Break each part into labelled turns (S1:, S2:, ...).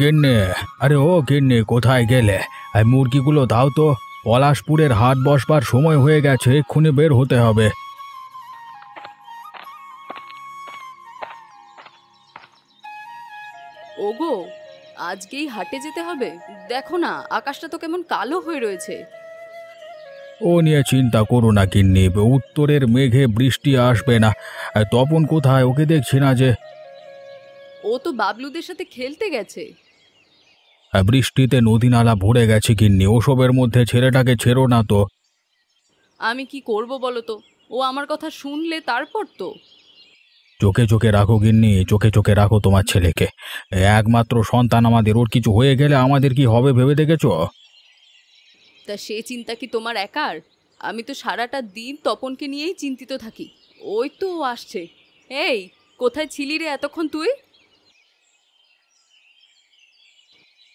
S1: গিন্নি, আরে ও গিন্নি, কোথায় গেলে? এই মুরগিগুলো দাও তো। পলাশপুরের হাট বসবার সময় হয়ে গেছে, এক্ষুনি বের হতে হবে।
S2: ওগো, আজকেই হাটে যেতে হবে? দেখো না, আকাশটা তো কেমন কালো হয়ে রয়েছে।
S1: ও নিয়ে চিন্তা করো না গিন্নি, উত্তরের মেঘে বৃষ্টি আসবে না। তপন কোথায়? ওকে দেখছি না যে।
S2: ও তো বাবলুদের সাথে খেলতে গেছে।
S1: বৃষ্টিতে নদী নালা ভরে গেছে গিন্নি, ওসবের মধ্যে ছেলেটাকে ছেড়ো না তো।
S2: আমি কি করব বলো তো? ও আমার কথা শুনলে তারপর তো।
S1: চোখে চোখে রাখো গিন্নি, চোখে চোখে রাখো তোমার ছেলেকে। একমাত্র সন্তান আমাদের, ওর কিছু হয়ে গেলে আমাদের কি হবে ভেবে দেখেছো?
S2: তা সে চিন্তা কি তোমার একার? আমি তো সারাটা দিন তপনকে নিয়েই চিন্তিত থাকি। ওই তো ও আসছে। এই, কোথায় ছিলি রে এতক্ষণ তুই?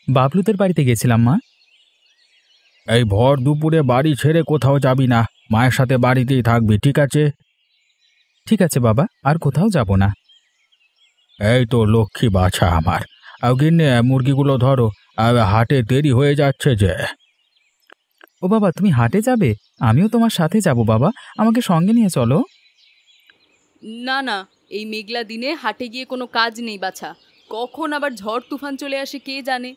S3: বাবলুদের বাড়িতে গেছিলাম মা।
S1: এই ভর দুপুরে বাড়ি ছেড়ে কোথাও যাবি না, মায়ের সাথে বাড়িতেই থাকবি, ঠিক আছে?
S3: ঠিক আছে বাবা, আর কোথাও যাব না।
S1: এই তো লক্ষ্মী বাছা আমার। গিন্নি, মুরগিগুলো ধরো, হাটে দেরি হয়ে যাচ্ছে যে।
S3: ও বাবা, তুমি হাটে যাবে? আমিও তোমার সাথে যাব বাবা, আমাকে সঙ্গে নিয়ে চলো।
S2: না না, এই মেঘলা দিনে হাটে গিয়ে কোনো কাজ নেই বাছা। কখন আবার ঝড় তুফান চলে আসে কে জানে।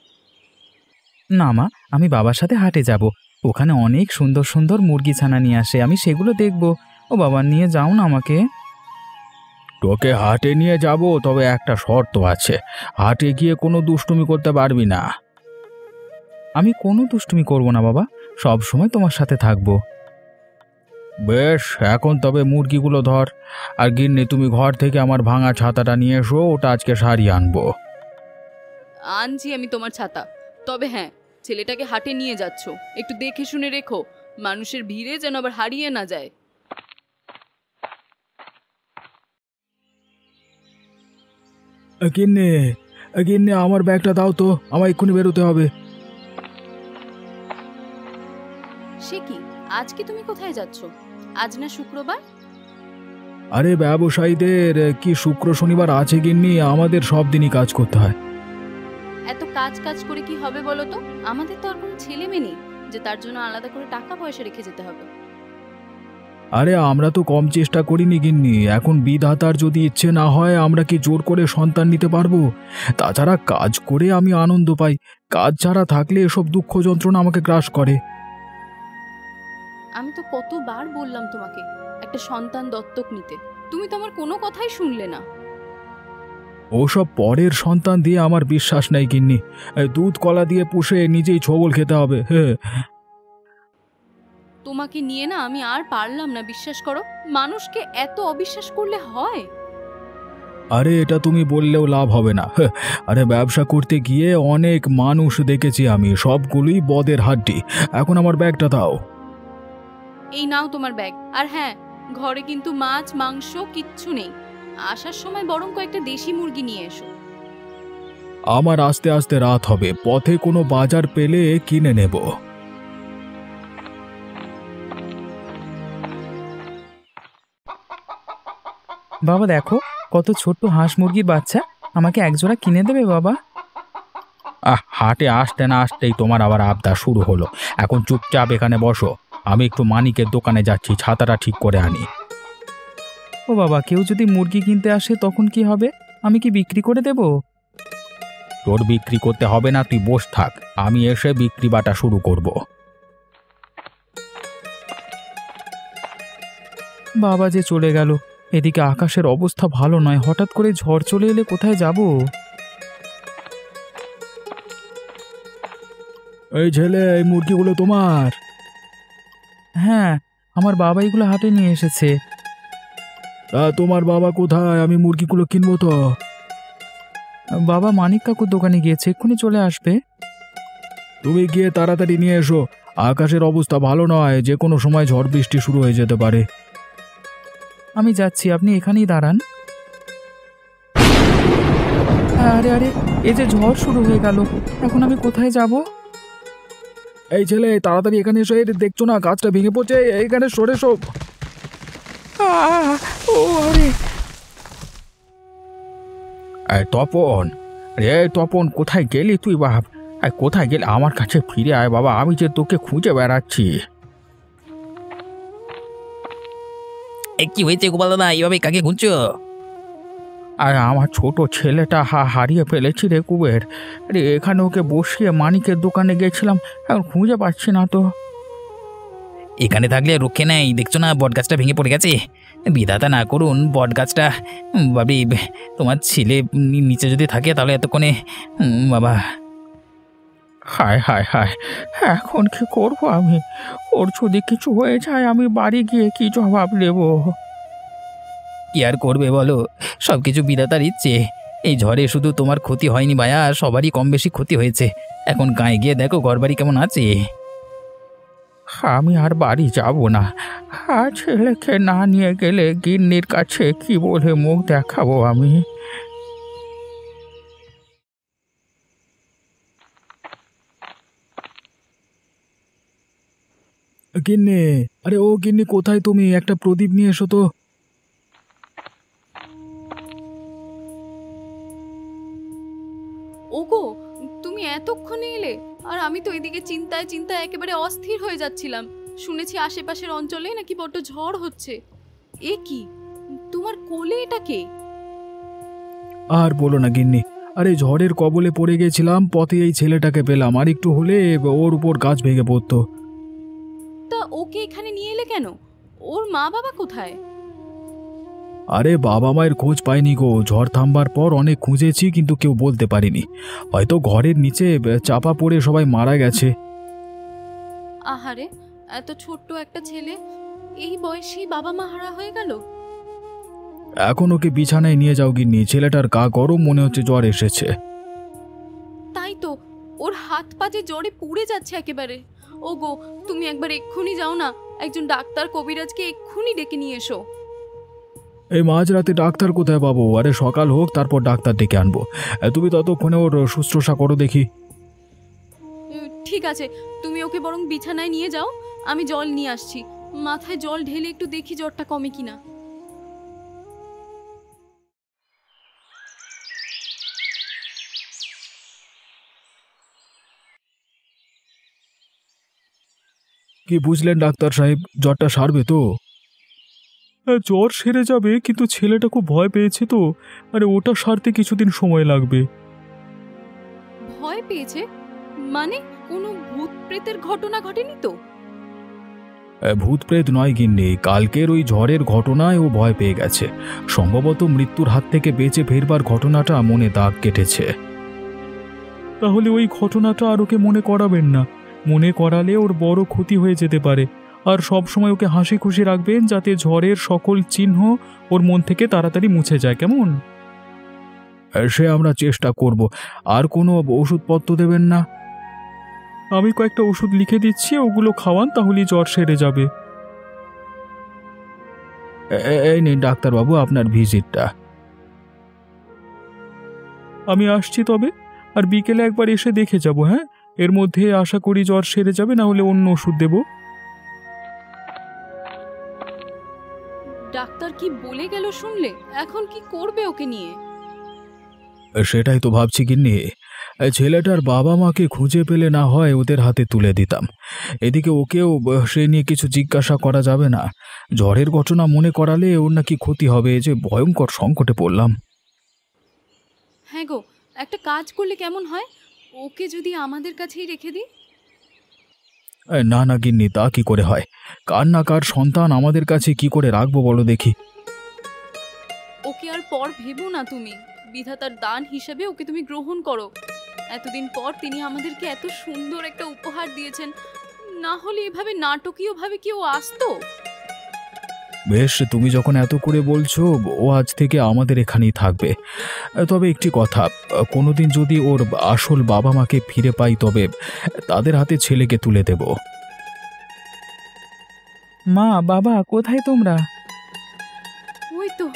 S3: না মা, আমি বাবার সাথে হাটে যাব। ওখানে অনেক সুন্দর সুন্দর মুরগি ছানা নিয়ে আসে, আমি সেগুলো দেখব। ও বাবা, নিয়ে যাও না আমাকে।
S1: তোকে হাটে নিয়ে যাব, তবে একটা শর্ত আছে। হাটে গিয়ে কোনো দুষ্টুমি করতে পারবি না।
S3: আমি কোনো দুষ্টুমি করব না বাবা, সব সময় তোমার সাথে থাকবো।
S1: বেশ, এখন তবে মুরগিগুলো ধর। আর গিন্নি, তুমি ঘর থেকে আমার ভাঙা ছাতাটা নিয়ে এসো, ওটা আজকে সারিয়ে আনবো।
S2: আনছি আমি তোমার ছাতা। তবে হ্যাঁ, ছেলেটাকে হাটে নিয়ে যাচ্ছ, একটু দেখে শুনে রেখো। মানুষের ভিড়ে যেন আবার হারিয়ে না যায়।
S1: গিন্নি, গিন্নি, আমার ব্যাগটা দাও তো, আমার এক্ষুনি বেরোতে হবে।
S2: সে কি, আজকে তুমি কোথায় যাচ্ছ? আজ না শুক্রবার?
S1: আরে ব্যবসায়ীদের কি শুক্র শনিবার আছে গিন্নি? আমাদের সব দিনই কাজ করতে হয়।
S2: এত কাজ কাজ করে কি হবে বলো তো? আমাদের তো আর কোনো ছেলে মেয়ে নেই যে তার জন্য আলাদা করে টাকা পয়সা রেখে যেতে হবে।
S1: আরে আমরা তো কম চেষ্টা করিনি গিন্নি, এখন বিধাতার যদি ইচ্ছে না হয় আমরা কি জোর করে সন্তান নিতে পারবো? তাছাড়া কাজ করে আমি আনন্দ পাই, কাজ ছাড়া থাকলে এসব দুঃখ যন্ত্রণা আমাকে গ্রাস করে।
S2: আমি তো কতবার বললাম তোমাকে একটা সন্তান দত্তক নিতে, তুমি তো আমার কোনো কথাই শুনলে না।
S1: ওসব পরের সন্তান দিয়ে আমার বিশ্বাস নেই গিন্নি। দুধ কলা দিয়ে পুষে নিজেই ছোবল খেতে হবে। হ্যাঁ,
S2: তোমাকে নিয়ে না আমি আর পারলাম না, বিশ্বাস করো। মানুষকে এত অবিশ্বাস করলে হয়?
S1: আরে এটা তুমি বললেও লাভ হবে না। আরে ব্যবসা করতে গিয়ে অনেক মানুষ দেখেছি আমি, সবগুলোই বদের হাড্ডি। এখন আমার ব্যাগটা দাও।
S2: এই নাও তোমার ব্যাগ। আর হ্যাঁ, ঘরে কিন্তু মাছ মাংস কিচ্ছু নেই। আসার সময় বরং কয়েকটা দেশি মুরগি নিয়ে এসো।
S1: আমার আস্তে আস্তে রাত হবে, পথে কোনো বাজার পেলে কিনে নেব।
S3: বাবা দেখো, কত ছোট্ট হাঁস মুরগির বাচ্চা, আমাকে একজোড়া কিনে দেবে বাবা?
S1: হাটে আসতে না আসতেই তোমার আবার আবদার শুরু হলো। এখন চুপচাপ এখানে বসো, আমি একটু মানিকের দোকানে যাচ্ছি, ছাতাটা ঠিক করে আনি।
S3: ও বাবা, কেউ যদি মুরগি কিনতে আসে তখন কি হবে? আমি কি বিক্রি করে দেব?
S1: তোর বিক্রি করতে হবে না, তুই বস থাক, আমি এসে বিক্রি বাটা শুরু করব।
S3: বাবা যে চলে গেল, এদিকে আকাশের অবস্থা ভালো নয়, হঠাৎ করে ঝড় চলে এলে কোথায় যাব?
S1: এই ছেলে, এই মুরগিগুলো তোমার?
S3: হ্যাঁ, আমার বাবা এগুলো হাটে নিয়ে এসেছে।
S1: তোমার বাবা কোথায়? আমি মুরগিগুলো কিনবো তো।
S3: বাবা মানিক কাকুর দোকানে গিয়েছে, এক্ষুনি চলে আসবে।
S1: তুমি গিয়ে তাড়াতাড়ি নিয়ে এসো, আকাশের অবস্থা ভালো নয়, যে কোনো সময় ঝড় বৃষ্টি শুরু হয়ে যেতে পারে।
S3: আমি যাচ্ছি, আপনি এখানেই দাঁড়ান। আরে আরে, এই যে ঝড় শুরু হয়ে গেল, এখন আমি কোথায় যাব?
S1: এই ছেলে, তাড়াতাড়ি এখানে এসো, এই দেখছো না গাছটা ভেঙে পড়ছে, এইখানে সরে এসো।
S3: ও আরে!
S1: তপন, রে তপন, কোথায় গেলি তুই বাপ? কোথায় গেলি? আমার কাছে ফিরে আয় বাবা, আমি যে তোকে খুঁজে বেড়াচ্ছি।
S3: কি হয়েছে গোপাল দাদা, এইভাবে কাকে খুঁজছো?
S1: আর আমার ছোট ছেলেটা হারিয়ে ফেলেছি রে কুবের। রে এখানে ওকে বসিয়ে মানিকের দোকানে গেছিলাম, এখন খুঁজে পাচ্ছি না তো।
S3: এখানে থাকলে রক্ষে নেই, দেখছো না বট গাছটা ভেঙে পড়ে গেছে। বিধাতা না করুন বট গাছটা, ভাবি তোমার ছেলে নিচে যদি থাকে তাহলে এতক্ষণে বাবা।
S1: হায় হায় হায়, এখন কি করবো আমি? ওর যদি কিছু হয়ে যায় আমি বাড়ি গিয়ে কি জবাব দেবো?
S3: কি আর করবে বলো, সব কিছু বিধাতার ইচ্ছে। এই ঝড়ে শুধু তোমার ক্ষতি হয়নি ভায়া, সবারই কম বেশি ক্ষতি হয়েছে। এখন গায়ে গিয়ে দেখো ঘরবাড়ি কেমন আছে।
S1: আমি আর বাড়ি যাব না। ছেলেকে না নিয়ে গেলে গিন্নির কাছে কি বলে মুখ দেখাবো আমি? গিন্নি, আরে ও গিন্নি, কোথায় তুমি? একটা প্রদীপ নিয়ে এসো তো।
S2: ওগো, তুমি এতক্ষণে এলে? আর আমি তো এদিকে চিন্তায় চিন্তায় একেবারে অস্থির হয়ে যাচ্ছিলাম। শুনেছি আশেপাশের অঞ্চলে নাকি বড্ড ঝড় হচ্ছে। এ কি, তোমার কোলে এটা কে?
S1: আর বলো না গিন্নি, আরে ঝড়ের কবলে পড়ে গেছিলাম, পথে এই ছেলেটাকে পেলাম, আর একটু হলে ওর উপর গাছ ভেঙে পড়তো।
S2: তা ওকে এখানে নিয়ে এলে কেন? ওর মা বাবা কোথায়?
S1: আরে বাবা মায়ের খোঁজ পাইনি গো, ঝড় থামবার পর অনেক খুঁজেছি কিন্তু কেউ বলতে পারিনি। হয়তো ঘরের নিচে চাপা পড়ে সবাই মারা গেছে।
S2: আহারে, এত ছোট্ট একটা ছেলে এই বয়সেই বাবা মা হারা হয়ে গেল।
S1: এখন ওকে বিছানায় নিয়ে যাও গিন্নি, ছেলেটার গা গরম, মনে হচ্ছে জ্বর এসেছে।
S2: তাই তো, ওর হাত পা যে জ্বরে পুড়ে যাচ্ছে একেবারে। ওগো, তুমি একবার এক্ষুনি যাও না, একজন ডাক্তার কবিরাজকে এক্ষুনি ডেকে নিয়ে এসো।
S1: এই মাঝরাতে ডাক্তার কোথায় পাবো? আরে সকাল হোক তারপর ডাক্তার ডেকে আনবো। তুমি ততক্ষণে ওর শুশ্রূষা করো দেখি।
S2: ঠিক আছে, তুমি ওকে বরং বিছানায় নিয়ে যাও, আমি জল নিয়ে আসছি। মাথায় জল ঢেলে একটু দেখি জ্বরটা কমে কিনা।
S1: কি বুঝলেন ডাক্তার সাহেব, জ্বরটা সারবে তো? জ্বর সেরে যাবে, কিন্তু ছেলেটা খুব ভয় পেয়েছে তো, আরে ওটা সারতে কিছুদিন সময় লাগবে।
S2: ভয় পেয়েছে মানে? কোনো ভূত প্রেতের ঘটনা ঘটেনি তো?
S1: ভূত প্রেত নয় গিন্নি, কালকের ওই ঝড়ের ঘটনায় ও ভয় পেয়ে গেছে। সম্ভবত মৃত্যুর হাত থেকে বেঁচে ফেরবার ঘটনাটা মনে দাগ কেটেছে। তাহলে ওই ঘটনাটা আর ওকে মনে করাবেন না, মনে করালে ওর বড় ক্ষতি হয়ে যেতে পারে। আর সব সময় ওকে হাসি খুশি রাখবেন, যাতে ঝড়ের সকল চিহ্ন ওর মন থেকে তাড়াতাড়ি মুছে যায়, কেমন? সে আমরা চেষ্টা করব। আর কোনো ওষুধপত্র দেবেন না? আমি কয়েকটা ওষুধ লিখে দিচ্ছি, ওগুলো খাওয়ান, তাহলেই জ্বর সেরে যাবে। এই নিন ডাক্তারবাবু আপনার ভিজিটটা। আমি আসছি তবে, আর বিকেলে একবার এসে দেখে যাব। হ্যাঁ, এর মধ্যে আশা করি জ্বর সেরে যাবে, না হলে অন্য ওষুধ দেব।
S2: ডাক্তার কি বলে গেল শুনলে? এখন কি করবে ওকে নিয়ে?
S1: সেটাই তো ভাবছি গিন্নি, ছেলেটার বাবা মাকে খুঁজে পেলে না হয় ওদের হাতে তুলে দিতাম। এদিকে ওকেও সে নিয়ে কিছু জিজ্ঞাসা করা যাবে না। ঝড়ের ঘটনা মনে করালে ওর নাকি ক্ষতি হবে, যে ভয়ঙ্কর সংকটে পড়লাম।
S2: হ্যাঁ গো, একটা কাজ করলে কেমন হয়? ওকে যদি আমাদের কাছেই রেখে দিই?
S1: না না গিন্নি, তা কি করে হয়? কার না কার সন্তান আমাদের কাছে কি করে রাখবো বলো দেখি।
S2: ওকে আর পর ভেবো না তুমি, বিধাতার দান হিসেবে ওকে তুমি গ্রহণ করো। এতদিন পর তিনি আমাদেরকে এত সুন্দর একটা উপহার দিয়েছেন, না হলে এভাবে নাটকীয়ভাবে কি ও আসতো?
S1: বেশ, তুমি যখন এত করে বলছো, ও আজ থেকে আমাদের এখানেই থাকবে। তবে একটি কথা, কোনোদিন যদি ওর আসল বাবা মাকে ফিরে পাই তবে তাদের হাতে ছেলেকে তুলে দেব।
S3: মা বাবা কোথায় তোমরা?
S2: ওই তো,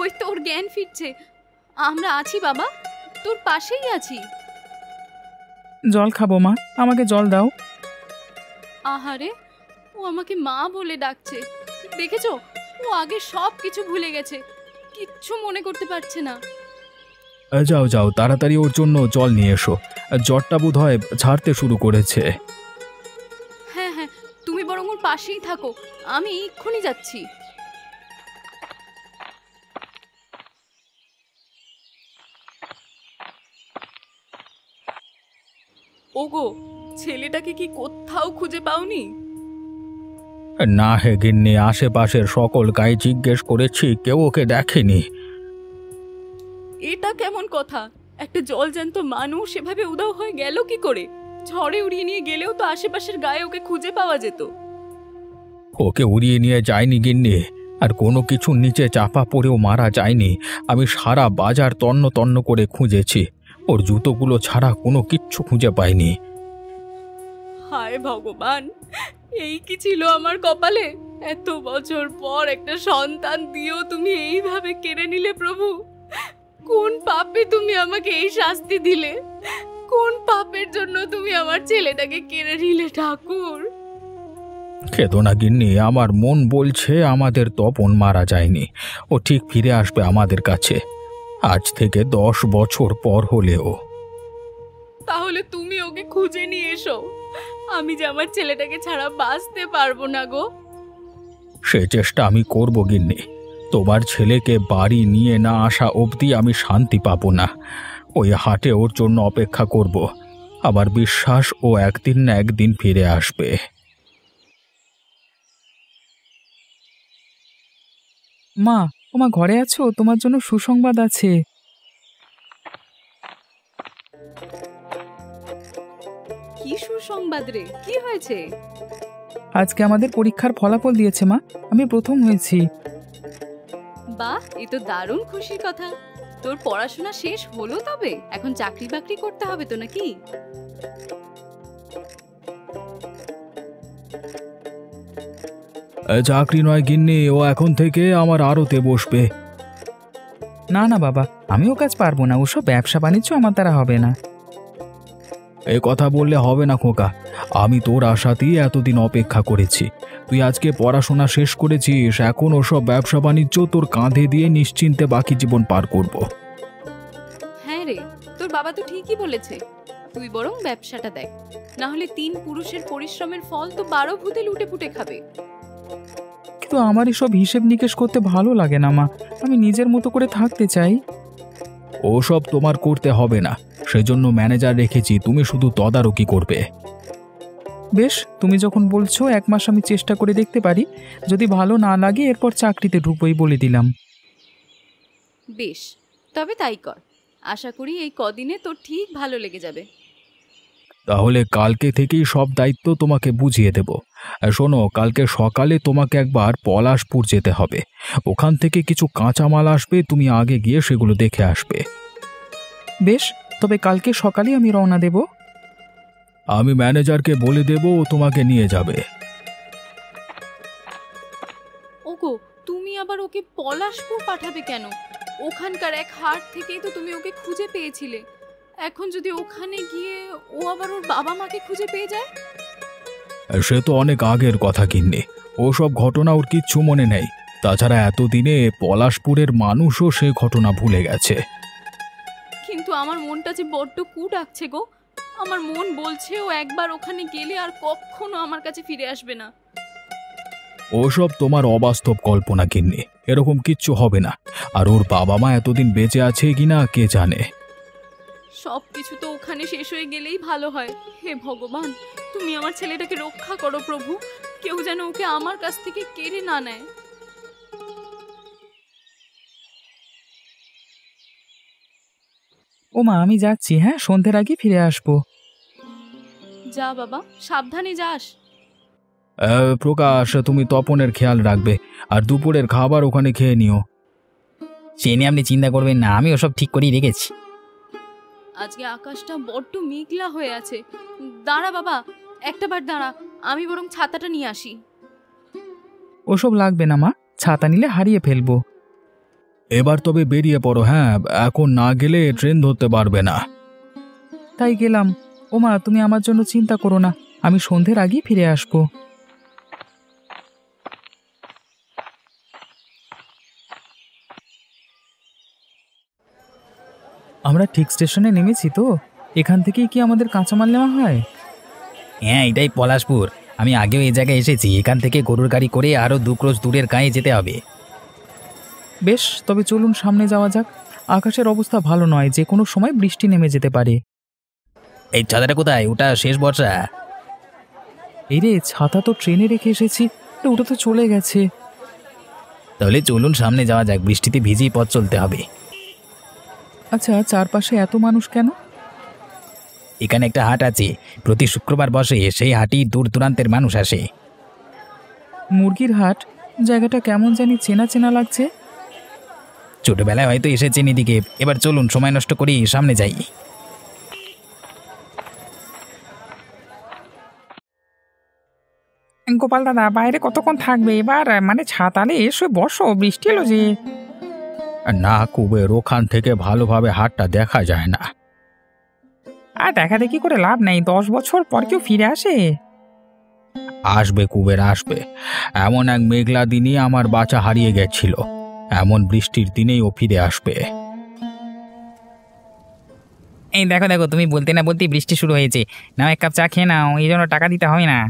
S2: ওই তো ওর জ্ঞান ফিরছে। আমরা আছি বাবা, তোর পাশেই আছি।
S3: জল খাবো মা, আমাকে জল দাও।
S2: আহারে, ও আমাকে মা বলে ডাকছে। দেখেছো, ও আগে সব কিছু ভুলে গেছে, কিচ্ছু মনে করতে পারছে না।
S1: যাও যাও, তাড়াতাড়ি ওর জন্য জল নিয়ে এসো। জ্বরটা বোধ হয় ছাড়তে শুরু করেছে।
S2: হ্যাঁ হ্যাঁ, তুমি বরং ওর পাশেই থাকো, আমি এক্ষুনি যাচ্ছি। ওগো, ছেলেটাকে কি কোথাও খুঁজে পাওনি?
S1: না হে গিন্নি, আশেপাশের সকল গায়ে জিজ্ঞেস করেছি, কেউ ওকে দেখেনি।
S2: এটা কেমন কথা? একটা জলজ্যান্ত মানুষ এভাবে উধাও হয়ে গেল কি করে? ঝড়ে উড়িয়ে নিয়ে গেলেও তো আশেপাশের গায়ে ওকে খুঁজে পাওয়া যেত।
S1: ওকে উড়িয়ে নিয়ে যায়নি গিন্নি, আর কোনো কিছুর নিচে চাপা পড়েও মারা যায়নি। আমি সারা বাজার তন্ন তন্ন করে খুঁজেছি, ওর জুতোগুলো ছাড়া কোনো কিচ্ছু খুঁজে পাইনি।
S2: হায় ভগবান, এই কি ছিল আমার কপালে? এত বছর পর একটা সন্তান দিয়েও তুমি এইভাবে কেড়ে নিলে প্রভু। কোন পাপে তুমি আমাকে এই শাস্তি দিলে? কোন পাপের জন্য তুমি আমার ছেলেটাকে কেড়ে নিলে ঠাকুর?
S1: খেদো না গিন্নি, আমার মন বলছে আমাদের তপন মারা যায়নি, ও ঠিক ফিরে আসবে আমাদের কাছে, আজ থেকে 10 বছর পর হলেও।
S2: তাহলে তুমি ওকে খুঁজে নিয়ে এসো, আমি যে আমার ছেলেটাকে ছাড়া বাঁচতে পারবো না গো।
S1: সে চেষ্টা আমি করব গিন্নি, তোমার ছেলেকে বাড়ি নিয়ে না আসা অবধি আমি শান্তি পাবো না। ওই হাটে ওর জন্য অপেক্ষা করব, আমার বিশ্বাস ও একদিন না একদিন ফিরে আসবে।
S4: মা, তোমার ঘরে আছো? তোমার জন্য সুসংবাদ আছে।
S2: কি সুসংবাদ রে, কি হয়েছে?
S4: আজকে আমাদের পরীক্ষার ফলাফল দিয়েছে মা, আমি প্রথম হয়েছি।
S2: বাহ, এ তো দারুণ খুশির কথা। তোর পড়াশোনা শেষ হলো, তবে এখন চাকরি বাকরি করতে হবে তো নাকি?
S1: চাকরি নয় গিন্নি, ও এখন থেকে আমার আড়তে বসবে।
S4: না না বাবা, আমিও কাজ পারবো না, ওসব ব্যবসা বাণিজ্য আমার দ্বারা হবে না।
S1: এ কথা বললে হবে না খোকা, আমি তোর আশাতেই এতদিন অপেক্ষা করেছি। তুই আজকে পড়াশোনা শেষ করেছিস, এখন ওসব ব্যবসা বাণিজ্য তোর কাঁধে দিয়ে নিশ্চিন্তে বাকি জীবন পার করব।
S2: হ্যাঁ রে, তোর বাবা তো ঠিকই বলেছে। তুই বরং ব্যবসাটা দেখ, না হলে 3 পুরুষের পরিশ্রমের ফল তো 12 ভূতে লুটে পুটে খাবে।
S4: কিন্তু আমার এসব হিসেব নিকেশ করতে ভালো লাগে না মা, আমি নিজের মতো করে থাকতে চাই।
S1: ওসব তোমার করতে হবে না, সেজন্য ম্যানেজার রেখেছি, তুমি শুধু তদারকি করবে।
S4: বেশ, তুমি যখন বলছো 1 মাস আমি চেষ্টা করে দেখতে পারি, যদি ভালো না লাগে এরপর চাকরিতে ঢুকবই বলে দিলাম।
S2: বেশ, তবে তাই কর। আশা করি এই কদিনে তোর ঠিক ভালো লেগে যাবে।
S1: তাহলে কালকে থেকেই সব দায়িত্ব তোমাকে বুঝিয়ে দেব। আর শোনো, কালকে সকালে তোমাকে একবার পলাশপুর যেতে হবে, ওখান থেকে কিছু কাঁচামাল আসবে, তুমি আগে গিয়ে সেগুলো দেখে আসবে।
S4: বেশ, তবে কালকে সকালে আমি রওনা দেব।
S1: আমি ম্যানেজারকে বলে দেব, ও তোমাকে নিয়ে যাবে।
S2: ওগো, তুমি আবার ওকে পলাশপুর পাঠাবে কেন? ওখানকার এক হাট থেকেই তো তুমি ওকে খুঁজে পেয়েছিলে। এখন যদি ওখানে গিয়ে ও আবার ওর বাবা মাকে খুঁজে পেয়ে যায়?
S1: সে তো অনেক আগের কথা গিন্নি, ওসব ঘটনা ওর কিচ্ছু মনে নেই। তাছাড়া এতদিনে পলাশপুরের মানুষও সে ঘটনা ভুলে গেছে।
S2: কিন্তু আমার মনটা যে বড্ড কু ডাকছে গো। আমার মন বলছে ও একবার ওখানে গেলে আর কখনো আমার কাছে ফিরে আসবে না।
S1: ওসব তোমার অবাস্তব কল্পনা গিন্নি, এরকম কিচ্ছু হবে না। আর ওর বাবা মা এতদিন বেঁচে আছে কিনা কে জানে।
S2: সব কিছু তো ওখানে শেষ হয়ে গেলেই ভালো হয়। হে ভগবান, তুমি আমার ছেলেটাকে রক্ষা করো প্রভু। কেউ যেন ওকে আমার কাছ থেকে কেড়ে না নেয়।
S4: ও মা, আমি যাচ্ছি, হ্যাঁ, সন্ধ্যের আগে ফিরে আসবো।
S2: যা বাবা, সাবধানে যাস।
S1: প্রকাশ, তুমি তপনের খেয়াল রাখবে, আর দুপুরের খাবার ওখানে খেয়ে নিও।
S3: সে নিয়ে আপনি চিন্তা করবেন না, আমি ওসব ঠিক করেই রেখেছি।
S2: আজকে আকাশটা বড্ড মেঘলা হয়ে আছে। দাঁড়া বাবা, একটা বার দাঁড়া, আমি বরং ছাতাটা নিয়ে আসি।
S4: ওসব লাগবে না মা, ছাতা নিলে হারিয়ে ফেলবো।
S1: এবার তবে বেরিয়ে পড়ো, হ্যাঁ, এখন না গেলে ট্রেন ধরতে পারবে না।
S4: তাই গেলাম। ও মা, তুমি আমার জন্য চিন্তা করো না, আমি সন্ধ্যের আগেই ফিরে আসবো। আমরা ঠিক স্টেশনে নেমেছি তো? এখান থেকেই কি আমাদের কাঁচামাল নেওয়া হয়?
S3: হ্যাঁ, এটাই পলাশপুর। আমি আগেও এই জায়গায় এসেছি। এখান থেকে গরুর গাড়ি করে আরও 2 ক্রোশ দূরের গাঁয়ে যেতে হবে।
S4: বেশ, তবে চলুন সামনে যাওয়া যাক। আকাশের অবস্থা ভালো নয়, যে কোনো সময় বৃষ্টি নেমে যেতে পারে।
S3: এই ছাতাটা কোথায়? ওটা শেষ বর্ষা।
S4: এই রে, ছাতা তো ট্রেনে রেখে এসেছি। ওটা তো চলে গেছে।
S3: তাহলে চলুন সামনে যাওয়া যাক, বৃষ্টিতে ভিজেই পথ চলতে হবে।
S4: আচ্ছা, চারপাশে এত মানুষ কেন?
S3: এখানে একটা হাট আছে, প্রতি শুক্রবার বসে। সেই হাটই দূর দূরান্তের মানুষ আসে।
S4: মুরগির হাট? জায়গাটা কেমন জানি চেনা চেনা লাগছে।
S3: ছোটবেলায় হয়তো এসেছেন এদিকে। এবার চলুন, সময় নষ্ট করি, সামনে যাই।
S4: গোপাল দাদা, বাইরে কতক্ষণ থাকবে এবার? মানে ছাতালে এসে বসো, বৃষ্টি এলো যে।
S1: না কুবের, ওখান থেকে ভালোভাবে হাটটা দেখা যায় না।
S4: আর দেখা দেখি করে লাভ নেই, 10 বছর পর কেউ ফিরে আসে?
S1: আসবে কুবের, আসবে। এমন এক মেঘলা দিনই আমার বাচ্চা হারিয়ে গেছিল, এমন বৃষ্টির দিনেই ও ফিরে আসবে।
S3: এই দেখো দেখো, তুমি বলতে না বলতেই বৃষ্টি শুরু হয়েছে। নাও, 1 কাপ চা খেয়ে নাও, এই জন্য টাকা দিতে হয় না।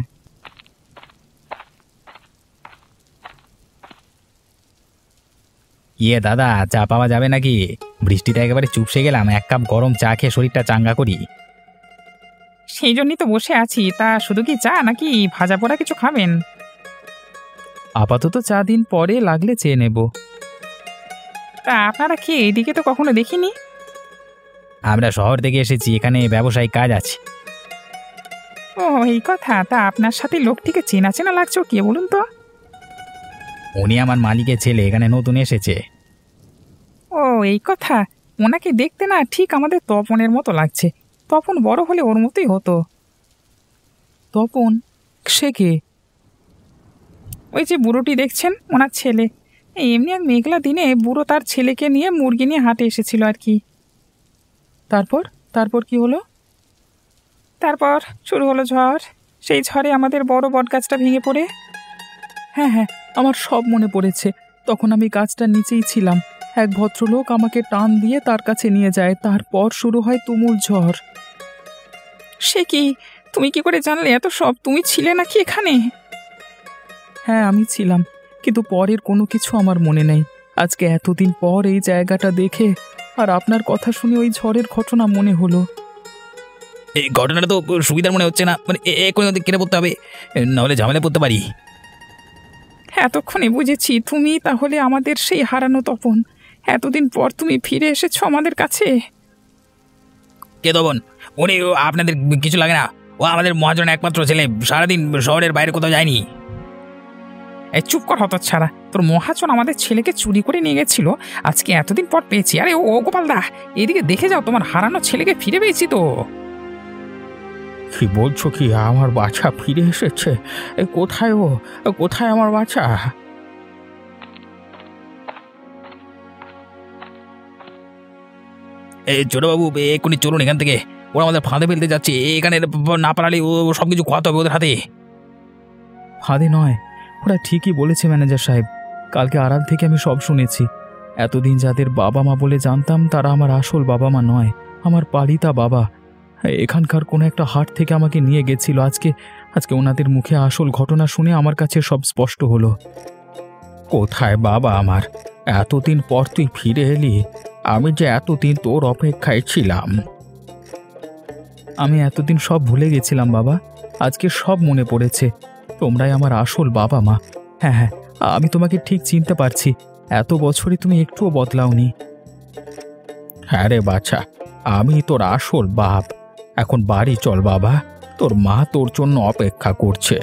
S3: ইয়ে দাদা, চা পাওয়া যাবে নাকি? বৃষ্টিতে একেবারে চুপসে গেলাম, 1 কাপ গরম চা খেয়ে শরীরটা চাঙ্গা করি।
S4: সেই জন্যই তো বসে আছি। তা শুধু কি চা নাকি ভাজা পোড়া কিছু খাবেন? আপাতত চা দিন, পরে লাগলে চেয়ে নেব। তা আপনারা কি এইদিকে তো কখনো দেখিনি?
S3: আমরা শহর থেকে এসেছি, এখানে ব্যবসায়িক কাজ আছে।
S4: ও, এই কথা। তা আপনার সাথে লোকটিকে চেনা চেনা লাগছে, কে বলুন তো?
S3: উনি আমার মালিকের ছেলে, এখানে নতুন এসেছে।
S4: ও, এই কথা। ওনাকে দেখতে না ঠিক আমাদের তপনের মতো লাগছে। তপন বড় হলে ওর মতোই হতো। তপন? সে কে? ওই যে বুড়োটি দেখছেন, ওনার ছেলে। এমনি এক মেঘলা দিনে বুড়ো তার ছেলেকে নিয়ে মুরগি নিয়ে হাটে এসেছিল আর কি। তারপর তারপর কি হলো? তারপর শুরু হলো ঝড়। সেই ঝড়ে আমাদের বড় বটগাছটা ভেঙে পড়ে। হ্যাঁ হ্যাঁ, আমার সব মনে পড়েছে। তখন আমি গাছটার নিচেই ছিলাম। এক ভদ্রলোক আমাকে টান দিয়ে তার কাছে নিয়ে যায়। তারপর শুরু হয় তুমুল ঝড়। সে কি? তুমি কি করে জানলে এত সব? তুমি ছিলে নাকি এখানে? হ্যাঁ, আমি ছিলাম, কিন্তু পরের কোনো কিছু আমার মনে নেই। আজকে এতদিন পর এই জায়গাটা দেখে আর আপনার কথা শুনে ওই ঝড়ের ঘটনা মনে হলো।
S3: এই ঘটনাটা তো সুবিধার মনে হচ্ছে না। মানে এক্ষুনি ওদের কেটে পড়তে হবে, নাহলে ঝামেলা পড়তে পারি।
S4: এতক্ষণে বুঝেছি তুমি তাহলে আমাদের সেই হারানো তপন। এতদিন পর তুমি ফিরে এসেছো আমাদের কাছে।
S3: কে তপন? উনি আপনাদের কিছু লাগে না। ও আমাদের মহাজনের একমাত্র ছেলে, সারাদিন শহরের বাইরে কোথাও যায়নি।
S4: এই চুপ কর হতচ্ছাড়া। তোর মহাজন আমাদের ছেলেকে চুরি করে নিয়ে গেছিল, আজকে এতদিন পর পেয়েছি। আরে ও গোপাল দা, এদিকে দেখে যাও, তোমার হারানো ছেলেকে ফিরে পেয়েছি তো।
S1: কি বলছো কি? আমার বাচ্চা ফিরে এসেছে? কোথায় ও? কোথায় আমার বাচ্চা?
S3: এই ছোটবাবু, এক্ষুনি চলুন এখান থেকে। ওরা আমাদের ফাঁদে ফেলতে যাচ্ছে। এখানে না পারালে ও সব কিছু খোয়াতে হবে ওদের হাতে।
S4: ফাঁদে নয়, ওরা ঠিকই বলেছে ম্যানেজার সাহেব। কালকে আড়াল থেকে আমি সব শুনেছি। এতদিন যাদের বাবা মা বলে জানতাম, তারা আমার আসল বাবা মা নয়, আমার পালিতা বাবা। এখানকার কোনো একটা হাট থেকে আমাকে নিয়ে গেছিল। আজকে ওনাদের মুখে আসল ঘটনা শুনে আমার কাছে সব স্পষ্ট হলো।
S1: কোথায় বাবা আমার? এতদিন পর তুই ফিরে এলি। আমি যে এতদিন তোর অপেক্ষায় ছিলাম।
S4: আমি এতদিন সব ভুলে গেছিলাম বাবা, আজকে সব মনে পড়েছে। তোমরাই আমার আসল বাবা মা। হ্যাঁ হ্যাঁ, আমি তোমাকে ঠিক চিনতে পারছি। এত বছরে তুমি একটুও বদলাওনি।
S1: হ্যাঁ রে বাচ্চা, আমি তোর আসল বাপ। এখন বাড়ি চল বাবা, তোর মা তোর জন্য অপেক্ষা করছে।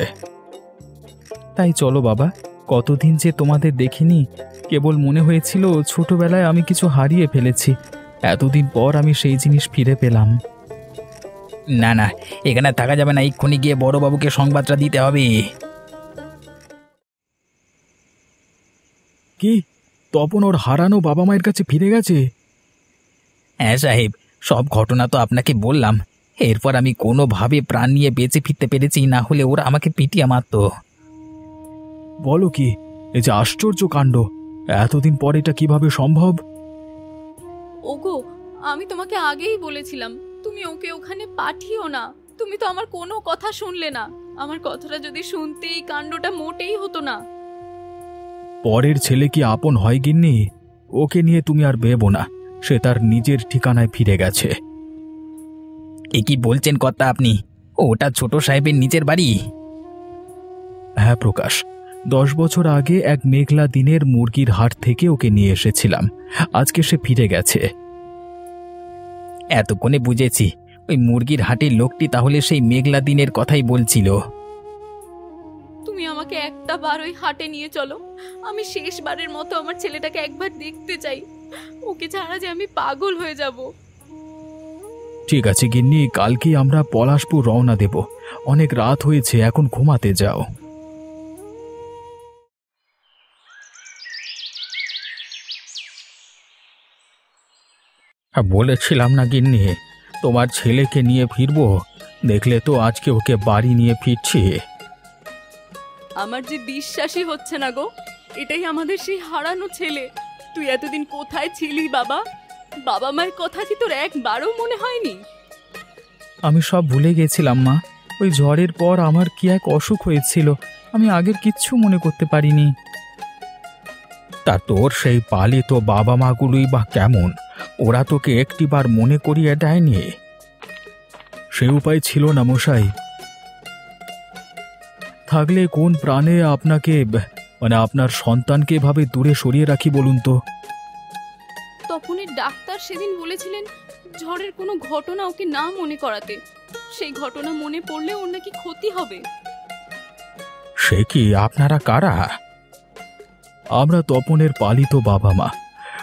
S4: তাই চলো বাবা। কতদিন যে তোমাদের দেখিনি, কেবল মনে হয়েছিল ছোটবেলায় আমি কিছু হারিয়ে ফেলেছি। এতদিন পর আমি সেই জিনিস ফিরে পেলাম।
S3: না না, এখানে থাকা যাবে না। এক্ষুনি গিয়ে বড়বাবুকে সংবাদটা দিতে হবে।
S1: কি? তপন ওর হারানো বাবা মায়ের কাছে ফিরে গেছে?
S3: হ্যাঁ সাহেব, সব ঘটনা তো আপনাকে বললাম। এরপর আমি কোনোভাবে প্রাণ নিয়ে বেঁচে ফিরতে পেরেছি, না হলে ওরা আমাকে পিটিয়ে মারত।
S1: বলো কি? এই যে আশ্চর্য কাণ্ড! এতদিন পর এটা কিভাবে সম্ভব?
S2: ওগো, আমি তোমাকে আগেই বলেছিলাম তুমি ওকে ওখানে পাঠিও না। তুমি তো আমার কোনো কথা শুনলে না। আমার কথাটা যদি শুনতে এই কাণ্ডটা মোটেই হতো না।
S1: পরের ছেলে কি আপন হয় গিন্নি? ওকে নিয়ে তুমি আর ভেবো না, সে তার নিজের ঠিকানায় ফিরে গেছে।
S3: এ কি বলছেন কর্তা আপনি? ওটা ছোট সাহেবের নিচের বাড়ি?
S1: হ্যাঁ প্রকাশ, 10 বছর আগে এক মেঘলা দিনের মুরগির হাট থেকে ওকে নিয়ে এসেছিলাম। আজকে সে ফিরে গেছে।
S3: এতক্ষণে বুঝেছি, ওই মুরগির হাটের লোকটি তাহলে সেই মেঘলা দিনের কথাই বলছিল।
S2: তুমি আমাকে একটা বার ওই হাটে নিয়ে চলো। আমি শেষবারের মতো আমার ছেলেটাকে একবার দেখতে চাই। ওকে ছাড়া যে আমি পাগল হয়ে যাব।
S1: ঠিক আছে গিন্নি, কালকেই আমরা পলাশপুর রওনা দেব। অনেক রাত হয়েছে, এখন ঘুমাতে যাও। বলেছিলাম না গিন্নি, তোমার ছেলেকে নিয়ে ফিরবো। দেখলে তো আজকে ওকে বাড়ি নিয়ে ফিরছি।
S2: আমার যে বিশ্বাসই হচ্ছে না গো, এটাই আমাদের সেই হারানো ছেলে। তুই এতদিন কোথায় ছিলি বাবা? বাবা মায়ের কথা কি তোর একবারও মনে হয়নি?
S1: আমি সব ভুলে গেছিলাম মা। ওই ঝড়ের পর আমার কি এক অসুখ হয়েছিল, আমি আগের কিচ্ছু মনে করতে পারিনি। তা তোর সেই পালিত বাবা মাগুলোই বা কেমন? ওরা তোকে একটিবার মনে করিয়ে দেয়নি? সে উপায় ছিল না মশাই। থাকলে কোন প্রাণে আপনাকে আপনার সন্তানকে এভাবে দূরে সরিয়ে রাখি বলুন তো?
S2: তপনের ডাক্তার সেদিন বলেছিলেন ঝড়ের কোনো ঘটনা ওকে না মনে করাতে। সেই ঘটনা মনে পড়লে ওর নাকি ক্ষতি হবে।
S1: সে কি, আপনারা কারা? আমরা তপনের পালিত বাবা মা।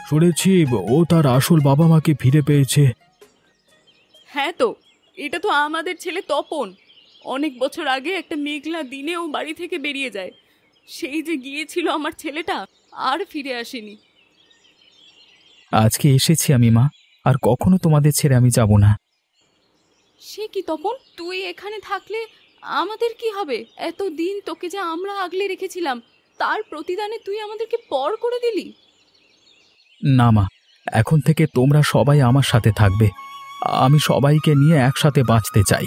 S1: শুনেছি ও তার আসল বাবা মাকে ফিরে পেয়েছে।
S2: হ্যাঁ তো, এটা তো আমাদের ছেলে তপন। অনেক বছর আগে একটা মেঘলা দিনে ও বাড়ি থেকে বেরিয়ে যায়। সেই যে গিয়েছিল আমার ছেলেটা, আর ফিরে আসেনি।
S1: আজকে এসেছি আমি মা, আর কখনো তোমাদের ছেড়ে আমি যাব না।
S2: সে কি তপন, তুই এখানে থাকলে আমাদের কি হবে? এতদিন তোকে যে আমরা আগলে রেখেছিলাম, তার প্রতিদানে তুই আমাদেরকে পর করে দিলি।
S1: না মা, এখন থেকে তোমরা সবাই আমার সাথে থাকবে। আমি সবাইকে নিয়ে একসাথে বাঁচতে চাই।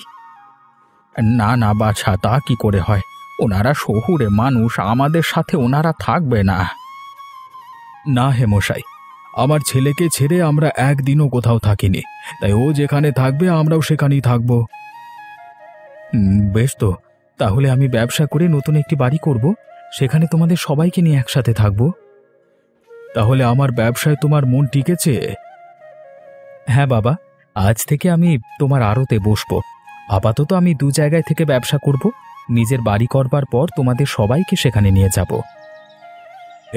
S1: না না বাছা, তা কি করে হয়? ওনারা শহুরে মানুষ, আমাদের সাথে ওনারা থাকবে না। না হে মশাই, আমার ছেলেকে ছেড়ে আমরা একদিনও কোথাও থাকিনি, তাই ও যেখানে থাকবে আমরাও সেখানেই থাকব। বেশ তো, তাহলে আমি ব্যবসা করে নতুন একটি বাড়ি করব, সেখানে তোমাদের সবাইকে নিয়ে একসাথে থাকব। তাহলে আমার ব্যবসায় তোমার মন টিকেছে? হ্যাঁ বাবা, আজ থেকে আমি তোমার আড়তে বসবো। আপাতত আমি 2 জায়গায় থেকে ব্যবসা করব। নিজের বাড়ি করবার পর তোমাদের সবাইকে সেখানে নিয়ে যাব।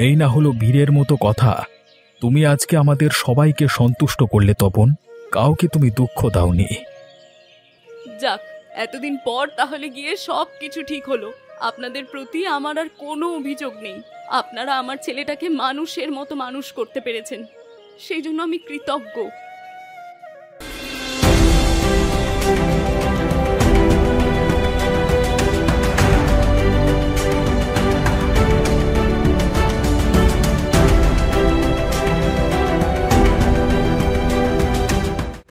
S1: এই না হলো বীরের মতো কথা। তুমি আজকে আমাদের সবাইকে সন্তুষ্ট করলে তপন, কাউকে তুমি দুঃখ দাওনি।
S2: যাক, এতদিন পর তাহলে গিয়ে সব কিছু ঠিক হলো। আপনাদের প্রতি আমার আর কোনো অভিযোগ নেই। আপনারা আমার ছেলেটাকে মানুষের মতো মানুষ করতে পেরেছেন, সেই জন্য আমি কৃতজ্ঞ।